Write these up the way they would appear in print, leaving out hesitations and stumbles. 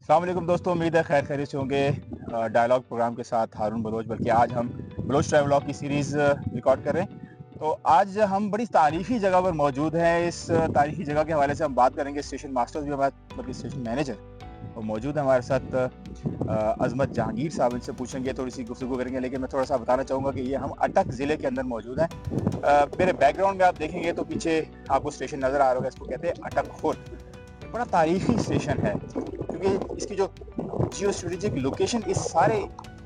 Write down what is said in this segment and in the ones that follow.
السلام علیکم دوستوں، امید ہے خیر خیریت سے ہوں گے۔ ڈائلاگ پروگرام کے ساتھ ہارون بلوچ، بلکہ آج ہم بلوچ ٹریولاگ کی سیریز ریکارڈ کر رہے ہیں۔ تو آج ہم بڑی تاریخی جگہ پر موجود ہیں۔ اس تاریخی جگہ کے حوالے سے ہم بات کریں گے۔ اسٹیشن ماسٹر بھی ہمارے، بلکہ اسٹیشن مینیجر وہ موجود ہیں ہمارے ساتھ، عظمت جہانگیر صاحب۔ ان سے پوچھیں گے، تھوڑی سی گفتگو کریں گے، لیکن میں تھوڑا سا بتانا چاہوں گا کہ یہ ہم اٹک ضلع کے اندر موجود ہیں۔ میرے بیک گراؤنڈ میں آپ دیکھیں گے تو پیچھے آپ کو اسٹیشن نظر آ رہا ہوگا، اس کو کہتے ہیں اٹک خرد۔ بڑا تاریخی اسٹیشن ہے کیونکہ اس کی جو جیو اسٹریٹجک لوکیشن اس سارے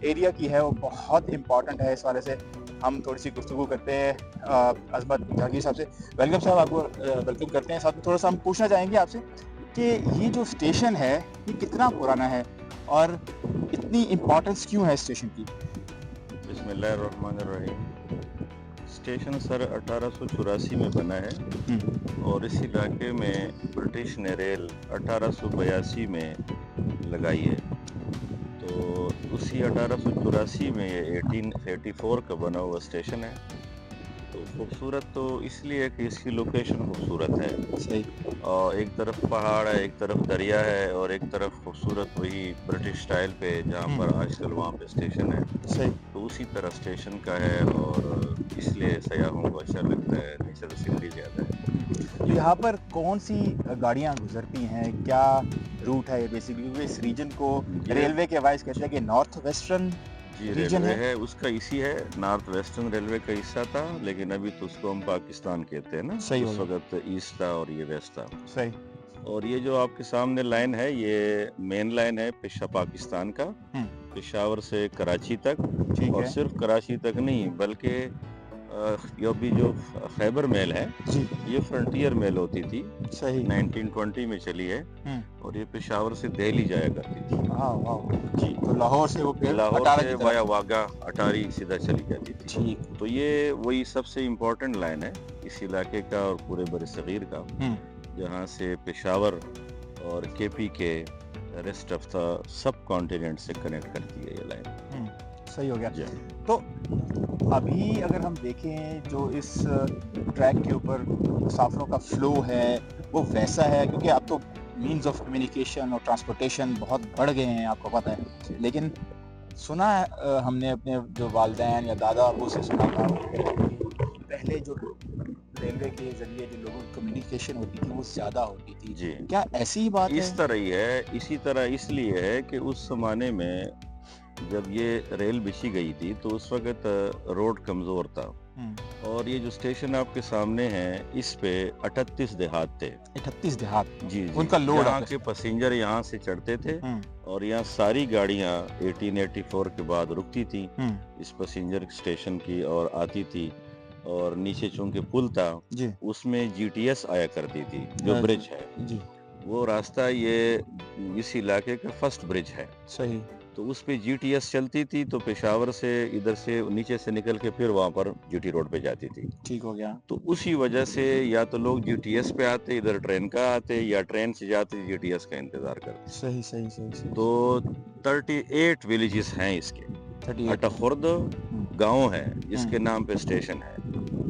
ایریا کی ہے وہ بہت امپورٹنٹ ہے۔ اس والے سے ہم تھوڑی سی گفتگو کرتے ہیں عظمت جہانگیر صاحب سے۔ ویلکم صاحب، آپ کو ویلکم کرتے ہیں۔ ساتھ میں تھوڑا سا ہم پوچھنا چاہیں گے آپ سے کہ یہ جو اسٹیشن ہے یہ کتنا پرانا ہے اور اتنی امپورٹنس کیوں ہے اسٹیشن کی؟ بسم اللہ الرحمن الرحیم۔ اسٹیشن سر 1884 میں بنا ہے اور اس علاقے میں برٹش نے ریل 1882 میں لگائی ہے۔ تو اسی 1884 میں یہ 1884 کا بنا ہوا اسٹیشن ہے۔ تو خوبصورت تو اس لیے کہ اس کی لوکیشن خوبصورت ہے۔ صحیح۔ اور ایک طرف پہاڑ ہے، ایک طرف دریا ہے، اور ایک طرف خوبصورت وہی برٹش اسٹائل پہ جہاں پر آج کل وہاں پہ اسٹیشن ہے، صحیح۔ تو اسی طرح اسٹیشن کا ہے، اور اس لیے سیاحوں کو اچھا لگتا ہے، نیچر سینری زیادہ ہے۔ یہاں پر کون سی گاڑیاں گزرتی ہیں؟ کیا روٹ ہے بیسیکلی؟ اس ریجن کو ریلوے کے وائز کہتے ہیں کہ نارتھ ویسٹرن جی ریجن ریلوے ہے۔ ہے، اس کا اسی ہے، نارتھ ویسٹرن ریلوے کا حصہ تھا، لیکن ابھی تو اس کو ہم پاکستان کہتے ہیں نا۔ صحیح ہو اس گیا۔ وقت ایسٹ تھا اور یہ ویسٹ تھا۔ صحیح۔ اور یہ جو آپ کے سامنے لائن ہے یہ مین لائن ہے پاکستان کا، پشاور سے کراچی تک۔ ٹھیک اور ہے صرف کراچی تک نہیں، بلکہ یہ بھی جو خیبر میل ہے جی۔ یہ فرنٹیئر میل ہوتی تھی، صحیح۔ 1920 میں چلی ہے، اور یہ پشاور سے دہلی جایا کرتی تھی۔ جی، تو لاہور سے وہ پھر لاہور اٹارہ سے کی وایا طرف۔ واگا اٹاری سیدھا چلی جاتی تھی۔ ٹھیک۔ تو یہ وہی سب سے امپورٹنٹ لائن ہے اس علاقے کا اور پورے بر صغیر کا، جہاں سے پشاور اور کے پی کے rest of the sub continent سے کنیکٹ کرتی ہے یہ لائن۔ صحیح ہو گیا۔ جی تو ابھی اگر ہم دیکھیں جو اس ٹریک کے اوپر مسافروں کا فلو ہے وہ ویسا ہے، کیونکہ اب تو مینز آف کمیونیکیشن اور ٹرانسپورٹیشن بہت بڑھ گئے ہیں، آپ کو پتہ ہے، لیکن سنا ہے ہم نے اپنے جو والدین یا دادا ابو سے سنا تھا، پہلے جو ریلوے کے ذریعے جو لوگوں کی کمیونیکیشن ہوتی تھی وہ زیادہ ہوتی تھی۔ جی، کیا ایسی ہی بات ہے؟ اس طرح ہی ہے، اسی طرح اس لیے ہے کہ اس زمانے میں جب یہ ریل بچھی گئی تھی تو اس وقت روڈ کمزور تھا، اور یہ جو اسٹیشن آپ کے سامنے ہے اس پہ 38 دیہات تھے۔ 38 دیہات؟ جی ان کا لوڈ یہاں کے پیسنجر یہاں سے چڑھتے تھے، اور یہاں ساری گاڑیاں 1884 کے بعد رکتی تھیں اس پیسنجر اسٹیشن کی اور آتی تھی، اور نیچے چونکہ پل تھا اس میں جی ٹی ایس آیا کرتی تھی جو برج ہے، وہ راستہ یہ اس علاقے کا فرسٹ برج ہے۔ صحیح۔ تو اس پہ جی ٹی ایس چلتی تھی، تو پشاور سے ادھر سے نیچے سے نکل کے پھر وہاں پر جی ٹی روڈ پہ جاتی تھی۔ ٹھیک ہو گیا۔ تو اسی وجہ سے یا تو لوگ جی ٹی ایس پہ آتے، ادھر ٹرین کا آتے، یا ٹرین سے جاتے جی ٹی ایس کا انتظار کرتے۔ صحیح صحیح صحیح۔ تو 38 ولیجز ہیں اس کے۔ اٹک خرد گاؤں ہے جس کے نام پہ اسٹیشن ہے،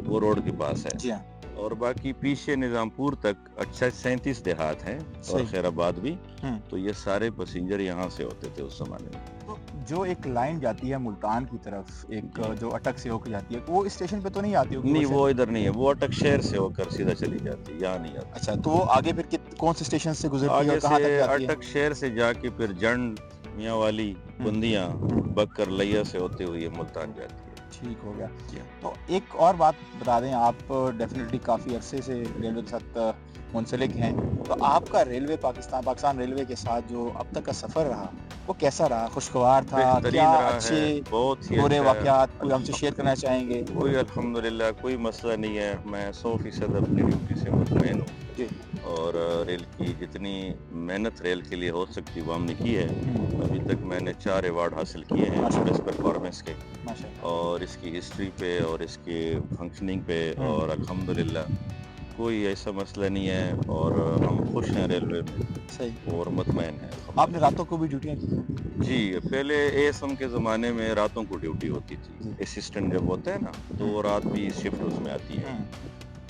وہ روڈ کے پاس ہے، جی ہاں۔ اور باقی پیچھے نظام پور تک 37 دیہات ہیں، اور خیر آباد بھی۔ تو یہ سارے پیسنجر یہاں سے ہوتے تھے اس زمانے میں۔ جو ایک لائن جاتی ہے ملتان کی طرف، ایک جو اٹک سے ہو کے جاتی ہے، وہ اسٹیشن پہ تو نہیں آتی ہوگی؟ نہیں، وہ ادھر نہیں ہے، وہ اٹک شہر سے ہو کر سیدھا چلی جاتی ہے، یہاں نہیں آتی۔ اچھا، تو وہ آگے پھر کون سے اسٹیشن سے گزرتی ہے آگے اور کہاں تک سے جاتی ہے؟ اٹک شہر سے جا کے پھر جنڈ، میاں والی، بندیاں، بکر، لیا سے ہوتے ہوئے یہ ملتان جاتی ہے۔ ٹھیک ہو گیا۔ تو ایک اور بات بتا دیں، آپ ڈیفینیٹلی کافی عرصے سے ریلوے کے ساتھ منسلک ہیں، تو آپ کا ریلوے پاکستان ریلوے کے ساتھ جو اب تک کا سفر رہا وہ کیسا رہا؟ خوشگوار تھا؟ بہترین کیا رہا اچھے ہے، بہت ہی برے اچھا ہے۔ واقعات کوئی ہم سے شیئر کرنا چاہیں گے؟ کوئی الحمدللہ کوئی مسئلہ نہیں ہے، میں 100% اپنی ڈیوٹی سے مطمئن ہوں، اور ریل کی جتنی محنت ریل کے لیے ہو سکتی وہ ہم نے کی ہے۔ ابھی تک میں نے 4 ایوارڈ حاصل کیے ہیں بیسٹ پرفارمنس کے، اور اس کی ہسٹری پہ اور اس کی فنکشننگ پہ، اور الحمدللہ کوئی ایسا مسئلہ نہیں ہے، اور ہم خوش ہیں ریلوے میں، صحیح۔ اور مطمئن ہیں۔ آپ نے راتوں کو بھی ڈیوٹیاں کی ہیں؟ جی، پہلے اے ایس ایم کے زمانے میں راتوں کو ڈیوٹی ہوتی تھی، اسسٹنٹ جب ہوتا ہے نا تو وہ رات بھی شفٹ اس میں آتی ہے،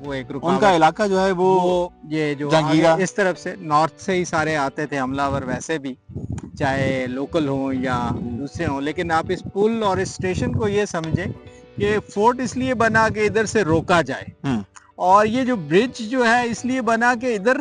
وہ ایک ان کا رکاوٹ علاقہ جو ہے وہ یہ جو جہانگیرہ آگے اس طرف سے نارتھ سے ہی سارے آتے تھے حملہ ور ویسے بھی، چاہے لوکل ہوں یا دوسرے ہوں، لیکن آپ اس پل اور اس اسٹیشن کو یہ سمجھیں کہ فورٹ اس لیے بنا کہ ادھر سے روکا جائے، اور یہ جو برج جو ہے اس لیے بنا کہ ادھر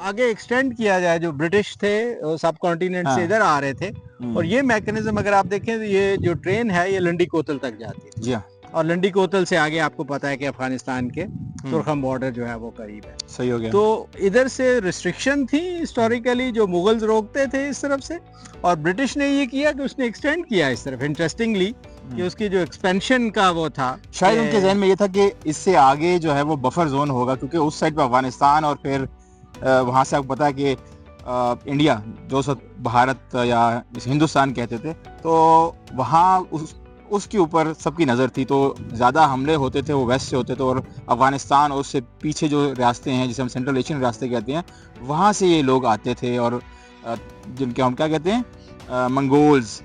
آگے ایکسٹینڈ کیا جائے، جو برٹش تھے سب کانٹیننٹ سے ادھر آ رہے تھے، اور یہ میکنزم اگر آپ دیکھیں یہ جو ٹرین ہے یہ لنڈی کوتل تک جاتی ہے، جی ہاں، اور لنڈی کوتل سے آگے آپ کو پتا ہے کہ افغانستان کے ترکھم بارڈر جو ہے وہ قریب ہے، صحیح ہو گیا. تو ادھر سے ریسٹرکشن تھی ہسٹوریکلی جو مغلز روکتے تھے اس طرف سے، اور برٹش نے یہ کیا کہ اس نے ایکسٹینڈ کیا اس طرف انٹرسٹنگلی کہ اس کی جو ایکسپینشن کا وہ تھا شاید ان کے ذہن میں یہ تھا کہ اس سے آگے جو ہے وہ بفر زون ہوگا، کیونکہ اس سائڈ پہ افغانستان اور پھر وہاں سے آپ کو پتا ہے کہ انڈیا جو بھارت یا ہندوستان کہتے تھے، تو وہاں اس کے اوپر سب کی نظر تھی، تو زیادہ حملے ہوتے تھے وہ ویسٹ سے ہوتے تھے، اور افغانستان اور اس سے پیچھے جو ریاستیں ہیں جسے ہم سینٹرل ایشین ریاستیں کہتے ہیں وہاں سے یہ لوگ آتے تھے، اور جن کے ہم کیا کہتے ہیں منگولز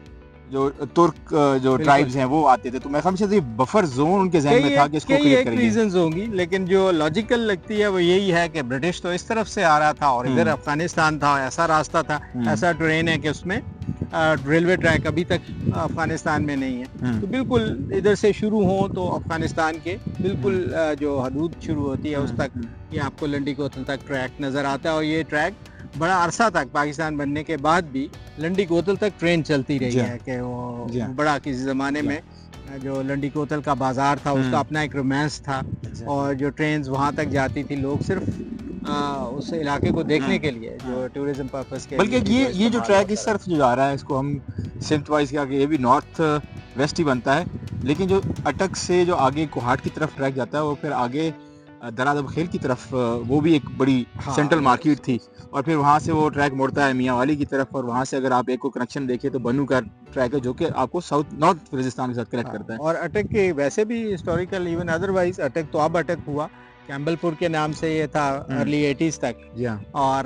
جو ترک جو ٹرائبز ہیں وہ آتے تھے، تو میں خیال سے بفر زون ان کے ذہن میں تھا کہ اس کو کریٹ کریں گے. ریزنز ہوں گی، لیکن جو لاجیکل لگتی ہے وہ یہی ہے کہ برٹش تو اس طرف سے آ رہا تھا اور ادھر افغانستان تھا، ایسا راستہ تھا، ایسا ٹرین ہے کہ اس میں ریلوے ٹریک ابھی تک افغانستان میں نہیں ہے، تو بالکل ادھر سے شروع ہوں تو افغانستان کے بالکل جو حدود شروع ہوتی ہے اس تک یہ آپ کو لنڈی کوتل تک ٹریک نظر آتا ہے، اور یہ ٹریک بڑا عرصہ تک پاکستان بننے کے بعد بھی لنڈی کوتل تک ٹرین چلتی رہی ہے، کہ وہ بڑا کسی زمانے میں جو لنڈی کوتل کا بازار تھا اس کا اپنا ایک رومانس تھا، اور جو ٹرینز وہاں تک جاتی تھی لوگ صرف اس علاقے کو دیکھنے کے لیے جو ٹورزم پرپس کے، بلکہ یہ جو ٹریک اس طرف جو جا رہا ہے اس کو ہم سمت وائز کیا کہ یہ بھی نارتھ ویسٹ ہی بنتا ہے، لیکن جو اٹک سے جو آگے کوہاٹ کی طرف ٹریک جاتا ہے وہ پھر آگے درادب خیل کی طرف، وہ بھی ایک بڑی سینٹرل مارکیٹ تھی، اور پھر وہاں سے وہ ٹریک مڑتا ہے میاں والی کی طرف، اور وہاں سے اگر آپ ایک کو کنیکشن دیکھیں تو بنو کا ٹریک ہے جو کہ آپ کو ساؤتھ نارتھ وزیرستان کے ساتھ کنیکٹ کرتا ہے. اور اٹک کے ویسے بھی ہسٹوریکل ایون ادروائز اٹک تو اب اٹک ہوا، کیمبل پور کے نام سے یہ تھا ارلی 80s تک، اور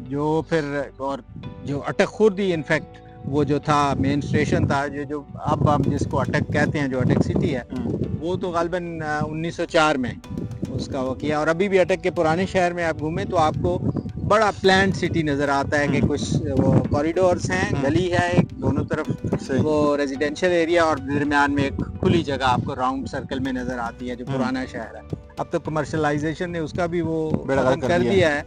جو پھر اور جو اٹک خوردی انفیکٹ وہ جو تھا مین اسٹیشن تھا، جو اب ہم جس کو اٹک کہتے ہیں جو اٹک سٹی ہے، وہ تو غالباً 1904 میں اس کا وہ کیا، اور ابھی بھی اٹک کے پرانے شہر میں آپ گھومیں تو آپ کو بڑا پلانٹ سٹی نظر آتا ہے، کہ کچھ وہ کوریڈورز ہیں، گلی ہے ایک دونوں طرف وہ ریزیڈینشیل ایریا، اور درمیان میں ایک کھلی جگہ آپ کو راؤنڈ سرکل میں نظر آتی ہے جو پرانا شہر ہے. اب تو کمرشلائزیشن نے اس کا بھی وہ ختم کر دیا ہے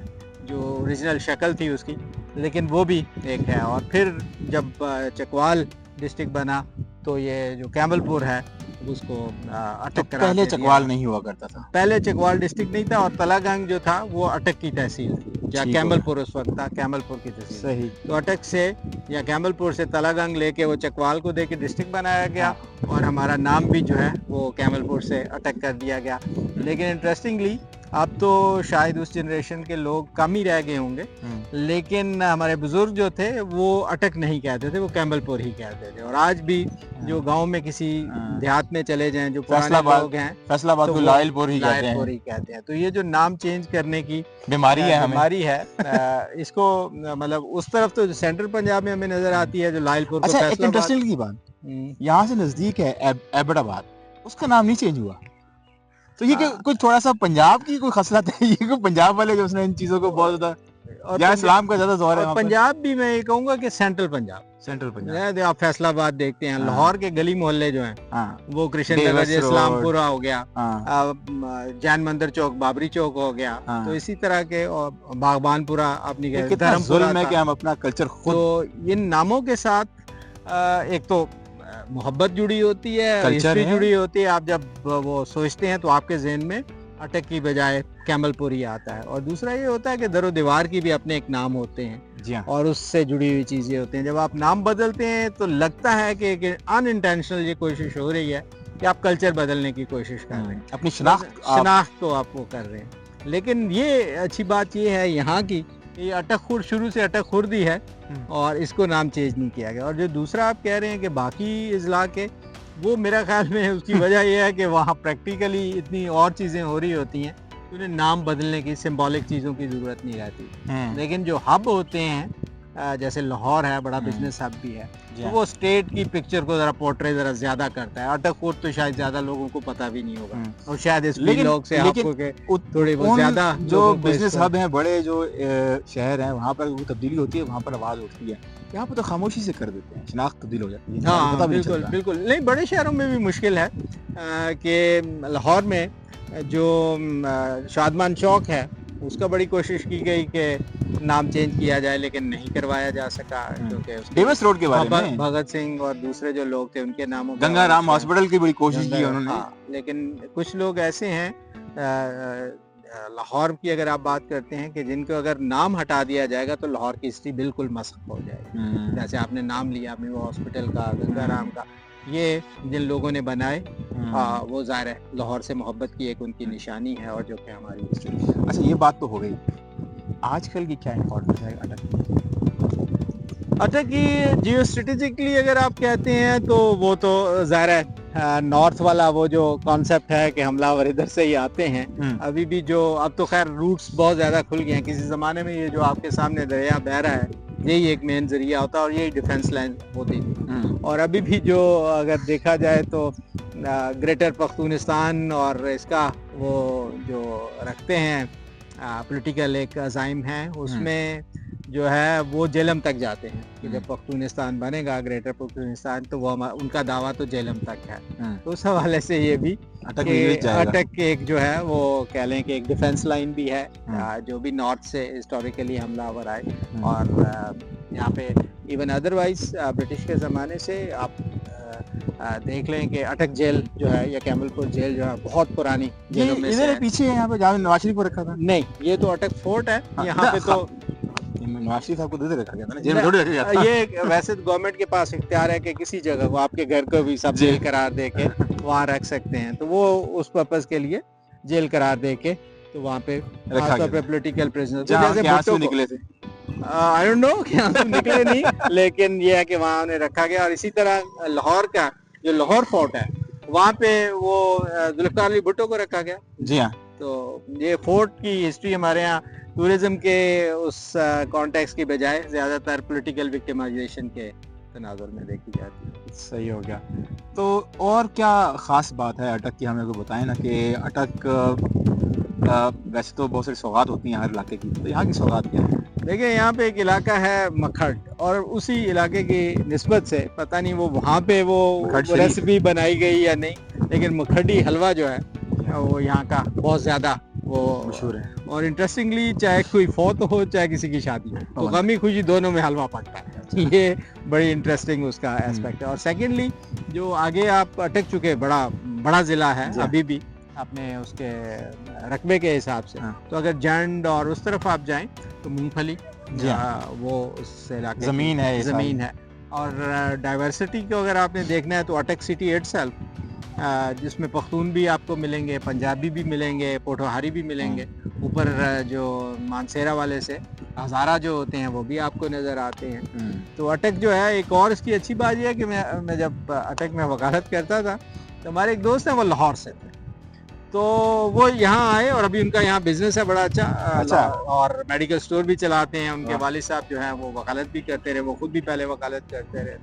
جو اوریجنل شکل تھی اس کی، لیکن وہ بھی ایک ہے. اور پھر جب چکوال ڈسٹرکٹ بنا تو یہ جو کیمبل پور ہے اس کو اٹک کرا پہلے چکوال نہیں ہوا کرتا تھا، پہلے چکوال ڈسٹرکٹ نہیں تھا، اور تلا گنگ جو تھا وہ اٹک کی تحصیل تھی، یا کیمبل پور اس وقت تھا کیمبل پور کی تحصیل. صحیح. تو اٹک سے یا کیمبل پور سے تلا گنگ لے کے وہ چکوال کو دے کے ڈسٹرکٹ بنایا گیا، اور ہمارا نام بھی جو ہے وہ کیمبل پور سے اٹک کر دیا گیا. لیکن انٹرسٹنگلی اب تو شاید اس جنریشن کے لوگ کم ہی رہ گئے ہوں گے، لیکن ہمارے بزرگ جو تھے وہ اٹک نہیں کہتے تھے، وہ کیمبل پور ہی کہتے تھے. اور آج بھی جو گاؤں میں کسی دیہات میں چلے جائیں جو پرانے لوگ ہیں فیصل آباد کو لائل پور ہی کہتے ہیں. تو یہ جو نام چینج کرنے کی بیماری ہے اس کو مطلب اس طرف تو سینٹرل پنجاب میں ہمیں نظر آتی ہے جو لائل پور. اچھا ایک انٹرسٹنگ کی بات، یہاں سے نزدیک ہے ایبٹ آباد، اس کا نام نہیں چینج ہوا، تو یہ کہ کچھ تھوڑا سا پنجاب کی کوئی خصلت ہے، یہ کہ پنجاب والے جو اس نے ان چیزوں کو بہت زیادہ یا اسلام کا زیادہ زور ہے. پنجاب بھی میں یہ کہوں گا کہ سینٹرل پنجاب آپ فیصل آباد دیکھتے ہیں، لاہور کے گلی محلے جو ہیں وہ کرشن نگر اسلام پورہ ہو گیا، جین مندر چوک بابری چوک ہو گیا، تو اسی طرح کے باغبان پورہ اپنی ظلم ہے کہ ہم اپنا کلچر خود. تو ان ناموں کے ساتھ ایک تو محبت جڑی ہوتی ہے، ہسٹری جڑی ہوتی ہے. آپ جب وہ سوچتے ہیں تو آپ کے ذہن میں اٹک کی بجائے کیمبل پور ہی آتا ہے. اور دوسرا یہ ہوتا ہے کہ در و دیوار کی بھی اپنے ایک نام ہوتے ہیں، اور اس سے جڑی ہوئی چیزیں ہوتی ہیں. جب آپ نام بدلتے ہیں تو لگتا ہے کہ ان انٹینشنل یہ کوشش ہو رہی ہے کہ آپ کلچر بدلنے کی کوشش کر رہے ہیں، اپنی شناخت تو آپ وہ کر رہے ہیں. لیکن یہ اچھی بات یہ ہے یہاں کی، یہ اٹک خور شروع سے اٹک خوردی ہے اور اس کو نام چینج نہیں کیا گیا. اور جو دوسرا آپ کہہ رہے ہیں کہ باقی اضلاع کے، وہ میرا خیال میں اس کی وجہ یہ ہے کہ وہاں پریکٹیکلی اتنی اور چیزیں ہو رہی ہوتی ہیں کہ انہیں نام بدلنے کی سمبولک چیزوں کی ضرورت نہیں رہتی. لیکن جو ہب ہوتے ہیں جیسے لاہور ہے بڑا بزنس ہب بھی ہے, تو وہ اسٹیٹ کی پکچر کو ذرا پورٹری ذرا زیادہ کرتا ہے. اٹک فورٹ تو شاید زیادہ لوگوں کو پتہ بھی نہیں ہوگا, اور شاید اس لوگ سے آپ کو کہ تھوڑی بہت زیادہ جو بزنس ہب ہیں بڑے جو شہر ہیں وہاں پر وہ تبدیلی ہوتی ہے, وہاں پر آواز اٹھتی ہے. یہاں پہ تو خاموشی سے کر دیتے ہیں, شناخت تبدیل ہو جاتی ہے. ہاں بالکل بالکل. نہیں, بڑے شہروں میں بھی مشکل ہے کہ لاہور میں جو شادمان چوک ہے اس کا بڑی کوشش کی گئی کہ نام چینج کیا جائے, لیکن نہیں کروایا جا سکا, کیونکہ ڈیوس روڈ کے بارے میں بھگت سنگھ اور دوسرے جو لوگ تھے ان کے ناموں گنگا رام ہاسپٹل کی بڑی کوشش کی انہوں نے. لیکن کچھ لوگ ایسے ہیں لاہور کی اگر آپ بات کرتے ہیں کہ جن کو اگر نام ہٹا دیا جائے گا تو لاہور کی ہسٹری بالکل مسخ ہو جائے گی. جیسے آپ نے نام لیا اپنے وہ ہاسپٹل کا, گنگا رام کا, یہ جن لوگوں نے بنائے وہ ظاہر ہے لاہور سے محبت کی ایک ان کی نشانی ہے, اور جو کہ ہماری ہسٹری. اچھا, یہ بات تو ہو گئی. آج کل کی کیا امپورٹنس ہے اٹک کی جیو اسٹریٹجکلی اگر آپ کہتے ہیں تو وہ تو ظاہر ہے نارتھ والا وہ جو کانسیپٹ ہے کہ حملہ ور ادھر سے ہی آتے ہیں. ابھی بھی جو اب تو خیر روٹس بہت زیادہ کھل گئے ہیں. کسی زمانے میں یہ جو آپ کے سامنے دریا بہ رہا ہے یہی ایک مین ذریعہ ہوتا ہے اور یہی ڈیفنس لائن ہوتی تھی. اور ابھی بھی جو اگر دیکھا جائے تو گریٹر پختونستان اور اس کا وہ جو رکھتے ہیں پولیٹیکل ایک عزائم ہے, اس میں جو ہے وہ جہلم تک جاتے ہیں کہ جب پختونستان بنے گا گریٹر پختونستان تو وہ ان کا دعویٰ تو جہلم تک ہے. تو اس حوالے سے یہ بھی اٹک کے ایک جو ہے وہ کہہ لیں کہ ایک ڈیفنس لائن بھی ہے جو بھی نارتھ سے ہسٹوریکلی حملہ آور آئے. اور یہاں پہ ایون ادروائز برٹش کے زمانے سے آپ دیکھ لیں کہ اٹک جیل جو ہے یا کیمل پور جیل جو ہے بہت پرانی جیلوں میں سے ہے. پیچھے یہاں پہ جہاں نواز شریف کو رکھا تھا, نہیں یہ تو اٹک فورٹ ہے. یہاں پہ تو نواز شریف صاحب کو دے رکھا گیا تھا نا, جیل میں تھوڑی رکھا گیا تھا. یہ ویسے گورنمنٹ کے پاس اختیار ہے کہ کسی جگہ وہ آپ کے گھر کو بھی سب جیل قرار دے کے وہاں رکھ سکتے ہیں, تو وہ اس پرپز کے لیے جیل قرار دے کے تو وہاں پہ خاص طور پہ پولیٹیکل پریزنر جیسے بھٹو نکلے تھے. I don't know کہ آنسو نکلے نہیں, لیکن یہ ہے کہ وہاں انہیں رکھا گیا. اور اسی طرح لاہور کا جو لاہور فورٹ ہے وہاں پہ وہ ذوالفقار علی بھٹو کو رکھا گیا. جی ہاں, تو یہ فورٹ کی ہسٹری ہمارے یہاں ٹورزم کے اس کانٹیکس کی بجائے زیادہ تر پولیٹیکل وکٹمائزیشن کے تناظر میں دیکھی جاتی ہے. صحیح ہو گیا. تو اور کیا خاص بات ہے اٹک کی, ہمیں کو بتائیں نا کہ اٹک ویسے تو بہت ساری سوغات ہوتی ہیں ہر علاقے کی, تو یہاں کی سوغات کیا ہے؟ دیکھیں یہاں پہ ایک علاقہ ہے مکھٹ, اور اسی علاقے کی نسبت سے پتہ نہیں وہ وہاں پہ وہ ریسیپی بنائی گئی یا نہیں, لیکن مکھڈی حلوہ جو ہے وہ یہاں کا بہت زیادہ وہ مشہور ہے. اور انٹرسٹنگلی چاہے کوئی فوت ہو چاہے کسی کی شادی ہو تو غمی خوشی دونوں میں حلوہ پکتا ہے. یہ بڑی انٹرسٹنگ اس کا ایسپیکٹ ہے. اور سیکنڈلی جو آگے آپ اٹک چکے بڑا ضلع ہے ابھی بھی اپنے اس کے رقبے کے حساب سے, تو اگر جنڈ اور اس طرف آپ جائیں تو مونگ پھلی وہ اس علاقے زمین ہے. اور ڈائیورسٹی کو اگر آپ نے دیکھنا ہے تو اٹک سٹی اٹ سیلف جس میں پختون بھی آپ کو ملیں گے, پنجابی بھی ملیں گے, پوٹھوہاری بھی ملیں گے, اوپر جو مانسیرا والے سے ہزارہ جو ہوتے ہیں وہ بھی آپ کو نظر آتے ہیں. تو اٹک جو ہے ایک اور اس کی اچھی بات یہ ہے کہ میں جب اٹک میں وکالت کرتا تھا تو ہمارے ایک دوست ہیں وہ لاہور سے تھے, تو وہ یہاں آئے اور ابھی ان کا یہاں بزنس ہے بڑا اچھا, اور میڈیکل سٹور بھی چلاتے ہیں. ان کے والد صاحب جو ہیں وہ وکالت بھی کرتے رہے, وہ خود بھی پہلے وکالت کرتے رہے.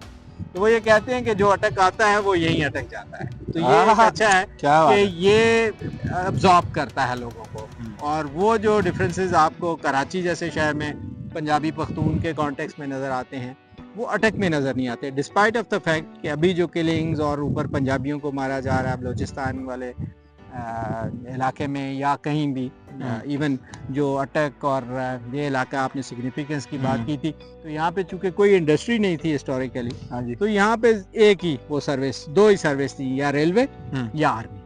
تو وہ یہ کہتے ہیں کہ جو اٹک آتا ہے وہ یہیں اٹک جاتا ہے. تو یہ اچھا ہے کہ یہ ابزارب کرتا ہے لوگوں کو. اور وہ جو ڈفرینسز آپ کو کراچی جیسے شہر میں پنجابی پختون کے کانٹیکس میں نظر آتے ہیں وہ اٹک میں نظر نہیں آتے, ڈسپائٹ آف دا فیکٹ کہ ابھی جو کلنگز اور اوپر پنجابیوں کو مارا جا رہا ہے بلوچستان والے علاقے میں یا کہیں بھی, ایون جو اٹک اور یہ علاقہ آپ نے سگنیفیکنس کی بات کی تھی, تو یہاں پہ چونکہ کوئی انڈسٹری نہیں تھی ہسٹوریکلی, تو یہاں پہ ایک ہی وہ سروس, دو ہی سروس تھی, یا ریلوے یا آرمی.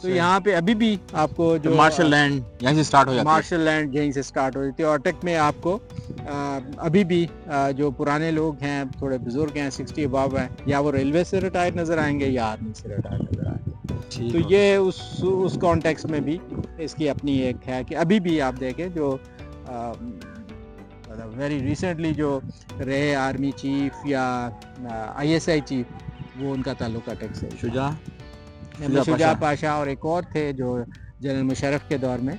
تو یہاں پہ ابھی بھی آپ کو جو مارشل لینڈ یہیں سے سٹارٹ ہو جاتی ہے, مارشل لینڈ یہیں سے سٹارٹ ہو جاتی ہے. اور اٹک میں آپ کو ابھی بھی جو پرانے لوگ ہیں تھوڑے بزرگ ہیں 60 ابو ہیں, یا وہ ریلوے سے ریٹائر نظر آئیں گے یا آرمی سے ریٹائر نظر آئیں گے. تو یہ اس کانٹیکس میں بھی اس کی اپنی ایک ہے کہ ابھی بھی آپ دیکھیں جو ویری ریسنٹلی جو رہے آرمی چیف یا ISI چیف وہ ان کا تعلق اٹک سے, شجاع پاشا, اور ایک اور تھے جو جنرل مشرف کے دور میں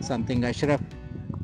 سم تھنگ اشرف,